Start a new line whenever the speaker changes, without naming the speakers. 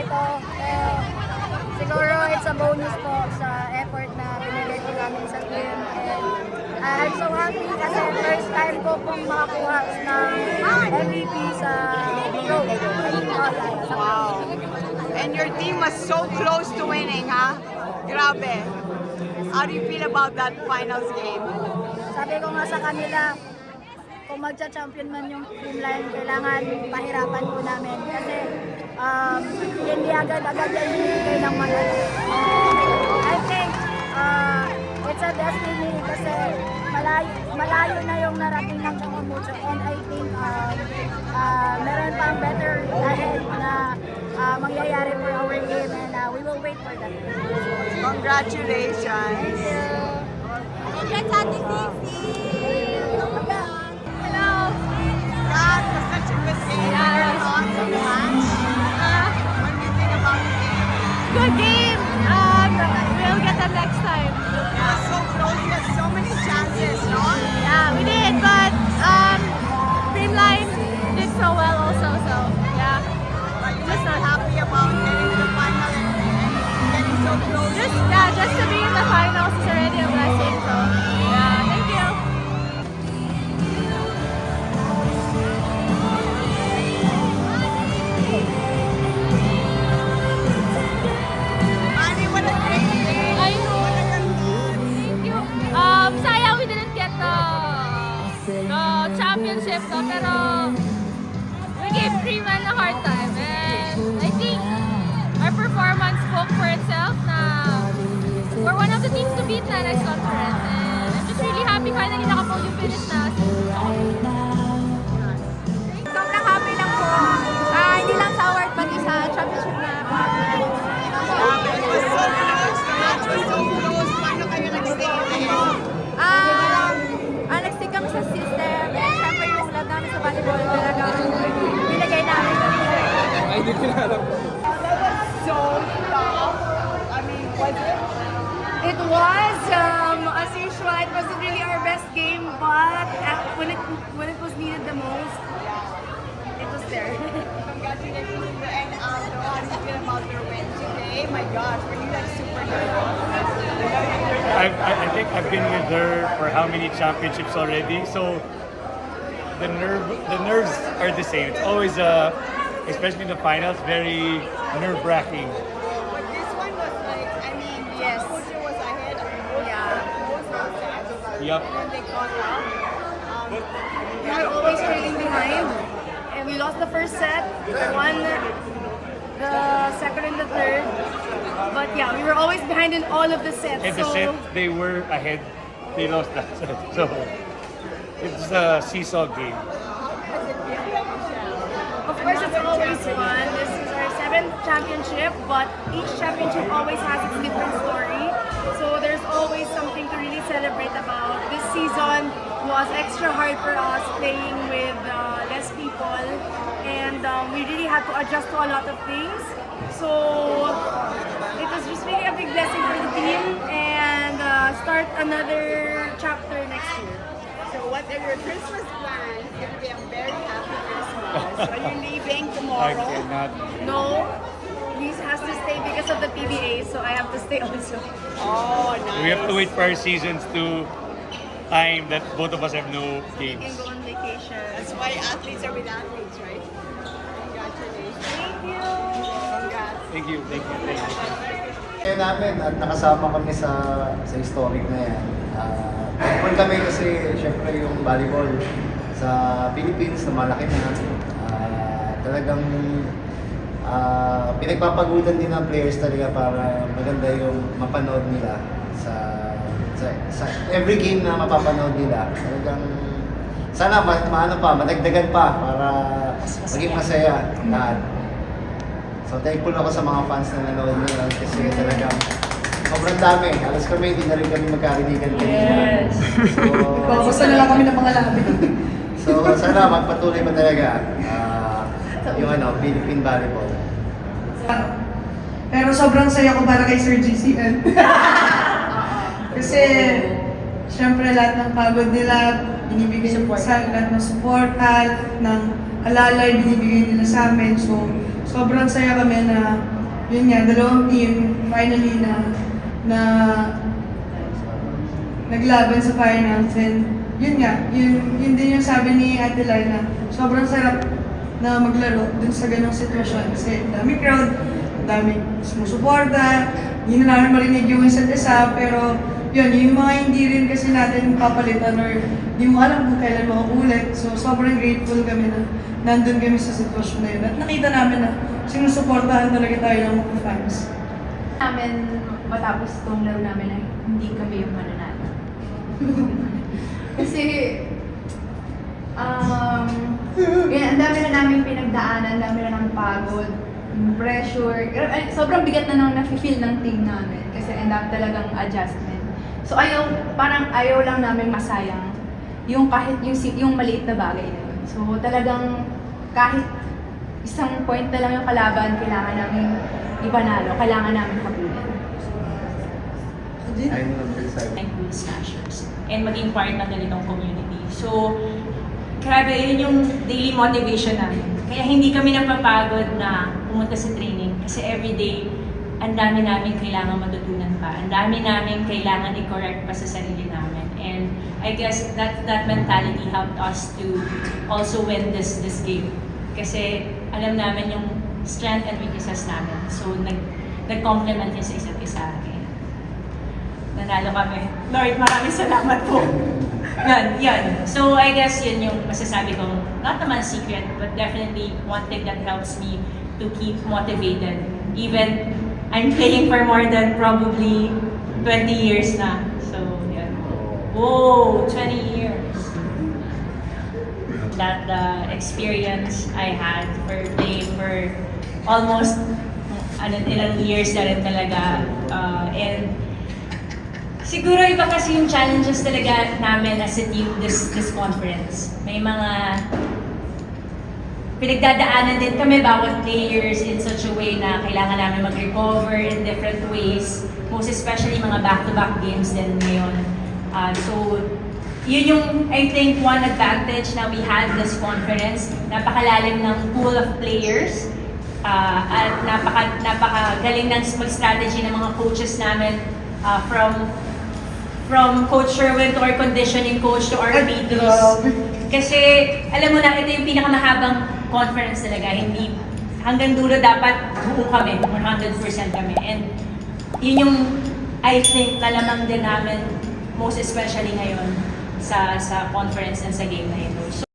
ito. Siguro it's a bonus po sa effort na binigay ko namin sa team. And I'm so happy kasi first time ko pong makakuha ng MVP sa Pro.
Wow. And your team was so close to winning, ha? Grabe. How do you feel about that finals game?
Sabi ko nga sa kanila, kung magcha-champion man yung Creamline, kailangan pahirapan po namin kasi hindi agad-agad yan binibigay ng madali. I think it's a destiny kasi malayo na yung narating ng Chongomucho, and I think meron pang better ahead na mangyayari for our game, and we will wait for that.
Congratulations.
Thank you.
Congrats, Ate Sisi! Hello!
God, it was such a good game.
Yeah,
Very awesome match. What do you think about the game?
Good game! We'll get them next time.
It was so close. You had so many chances, no?
Yeah, we did, but Creamline did so well also, so yeah.
But you must be happy about getting to the final and getting so close.
Just to be in the finals is already a blessing, so yeah, thank you.
Manny, what a great game.
I know.
What a good match.
Thank you. Sayang we didn't get the championship though, pero we gave Creamline a hard time, and I think our performance spoke for itself na we're one of the teams to beat na next conference, and I'm just really happy finally naka-podium finish na. Sobrang happy lang po. Hindi lang sa award, pati sa championship na.
It was so close. The match was so close. Paano kayo nag-stay ahead?
Nag-stick kami sa system, and syempre yung love namin sa volleyball talagang binigay namin.
Ay, hindi ko na alam.
So tough. I mean, was it?
It was, as usual, it wasn't really our best game, but when it was needed the most, it was there.
Congratulations to you and Aldo. How do you feel about your win today? My gosh, were you like super nervous?
I think I've been with her for how many championships already, so the nerves are the same. It's always especially in the finals, very nerve-wracking.
But this one was like, I mean,
Yes.
Chongomucho was ahead of both sets.
Yup.
And then they caught up.
We were always trailing behind, and we lost the first set, won the second and the third. But yeah, we were always behind in all of the sets.
In the set, they were ahead. They lost that set. So it's a seesaw game.
Of course, it's always fun. This is our 7th championship, but each championship always has its different story. So there's always something to really celebrate about. This season was extra hard for us playing with less people, and we really had to adjust to a lot of things. So it was just really a big blessing for the team, and start another chapter next year.
So what are your Christmas plans? It's going to be a very happy Christmas. Are you leaving
I
tomorrow?
cannot.
No, Liz has to stay because of the PBA, so I have to stay also.
Oh, nice.
We have to wait for our seasons to time that both of us have no
We can
games.
go on vacation.
That's why athletes are with athletes, right? Congratulations.
Thank you.
Congrats.
Thank you, thank you, thank you.
Kaya namin at nakasama kami sa historic na yan. Thankful kami kasi syempre yung volleyball sa Philippines na malaki na. Talagang pinagpapagutan din ng players talaga para maganda yung mapanood nila sa every game na mapapanood nila. Talagang sana madagdagan pa para maging masaya lahat. So thankful ako sa mga fans na nanood nila kasi talagang sobrang dami. Alas kami, hindi na rin kami magkarinigan kanina.
Yes.
So,
Basta na lang kami ng mga labi.
so sana magpatuloy pa talaga yung Philippine volleyball.
Pero sobrang saya ko para kay Sir GCN. Kasi, syempre lahat ng pagod nila, binibigay sa lahat ng support, ng alalay, binibigay nila sa amin. So, sobrang saya kami na, yun nga, dalawang team finally na naglaban sa finals. And yun nga, yun din yung sabi ni Ate Lai na sobrang sarap na maglaro dun sa ganong sitwasyon. Kasi ang dami crowd, ang dami sumusuporta, hindi na namin marinig yung isa't isa, pero yun, yung mga hindi rin kasi natin papalitan or hindi mo alam kung kailan makaulit. So sobrang grateful kami na nandun kami sa sitwasyon na yun. At nakita namin na sinusuportahan talaga tayo ng mga fans.
Namin matapos itong laro namin na hindi kami yung mananalo. Kasi, yun, ang dami na namin pinagdaanan, ang dami na namin pagod, pressure. Sobrang bigat na nang nafe-feel ng team namin kasi ang dami talagang adjustment. So parang ayaw lang namin masayang yung kahit yung maliit na bagay na yun. So talagang kahit isang point na lang yung kalaban, kailangan namin ipanalo, kailangan namin habulin.
Ayun lang sa'yo.
And cool smashers and maging part ng ganitong community. So, grabe, yun yung daily motivation namin. Kaya hindi kami napapagod na pumunta sa training kasi everyday, ang dami namin kailangan matutunan pa. Ang dami namin kailangan i-correct pa sa sarili namin. And I guess that mentality helped us to also win this game. Kasi alam namin yung strength and weaknesses namin. So, nag-complement yun sa isa't isa. Nanalo kami. Lord, maraming salamat po. Yan. So, I guess yun yung masasabi kong, not naman secret, but definitely one thing that helps me to keep motivated. Even, I'm playing for more than probably 20 years na. So, yan. Whoa, 20 years. That the experience I had for playing for almost ilang years na rin talaga. And siguro iba kasi yung challenges talaga namin as a team this conference. May mga pinagdadaanan din kami bawat players in such a way na kailangan namin mag-recover in different ways. Most especially mga back-to-back games din ngayon. So, yun yung, I think, one advantage na we had this conference. Napakalalim ng pool of players. At napakagaling ng mag-strategy ng mga coaches namin from Coach Sherwin to our conditioning coach to our PTs. Kasi, alam mo na, ito yung pinakamahabang conference talaga. Hindi, hanggang dulo dapat buo kami, 100% kami. And yun yung, I think, nalamang din namin, most especially ngayon, sa conference and sa game na ito. So,